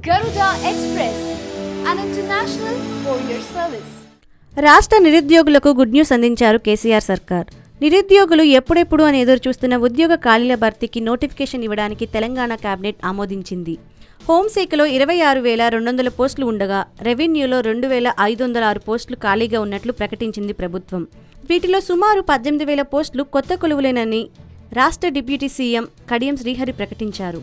Garuda Express, an international courier service. రాష్ట్ర నిరుద్యోగులకు good news అందించారు కేసీఆర్ సర్కార్. నిరుద్యోగులు ఎప్పుడెప్పుడు అని ఎదురు చూస్తున్న ఉద్యోగ ఖాళీల భర్తీకి నోటిఫికేషన్ ఇవ్వడానికి తెలంగాణ కేబినెట్ ఆమోదించింది. హోంశాఖలో 26,200 పోస్టులు ఉండగా రెవెన్యూలో 2,506 పోస్టులు ఖాళీగా ఉన్నట్లు ప్రకటించింది ప్రభుత్వం. వీటిలో సుమారు 18,000 పోస్టులు కొత్త కొలువులేనని రాష్ట్ర డిప్యూటీ సీఎం కడియం శ్రీహరి ప్రకటించారు.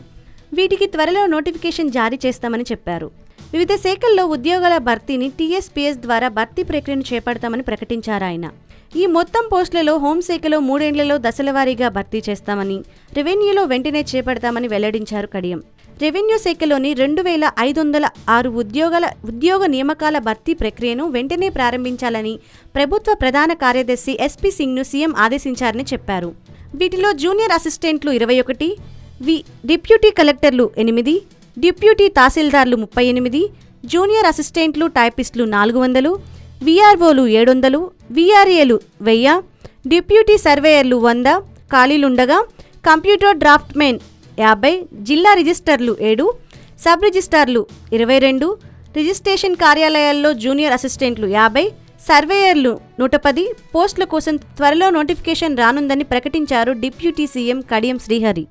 వీటికి త్వరలో నోటిఫికేషన్ జారీ చేస్తామని చెప్పారు. వివిధ శాఖల్లో ఉద్యోగాల భర్తీని టీఎస్పీఎస్ ద్వారా భర్తీ ప్రక్రియను చేపడతామని ప్రకటించారు ఆయన. ఈ మొత్తం పోస్టులలో హోంశాఖలో 3 ఏళ్లలో దశలవారీగా భర్తీ చేస్తామని, రెవెన్యూలో వెంటనే చేపడతామని వెల్లడించారు కడియం. రెవెన్యూ శాఖలోని 2,506 ఉద్యోగ నియామకాల భర్తీ ప్రక్రియను వెంటనే ప్రారంభించాలని ప్రభుత్వ ప్రధాన కార్యదర్శి ఎస్పీ సింగ్ను సీఎం ఆదేశించారని చెప్పారు. వీటిలో జూనియర్ అసిస్టెంట్లు 21, డిప్యూటీ కలెక్టర్లు 8, డిప్యూటీ తహసీల్దార్లు 38, జూనియర్ అసిస్టెంట్లు టైపిస్టులు 400, వీఆర్ఓలు 700, వీఆర్ఏలు 1000, డిప్యూటీ సర్వేయర్లు 100 ఖాళీలుండగా కంప్యూటర్ డ్రాఫ్ట్మెన్ 50, జిల్లా రిజిస్టర్లు 7, సబ్ రిజిస్టార్లు 22, రిజిస్ట్రేషన్ కార్యాలయాల్లో జూనియర్ అసిస్టెంట్లు 50, సర్వేయర్లు 110 పోస్టుల కోసం త్వరలో నోటిఫికేషన్ రానుందని ప్రకటించారు డిప్యూటీ సీఎం కడియం శ్రీహరి.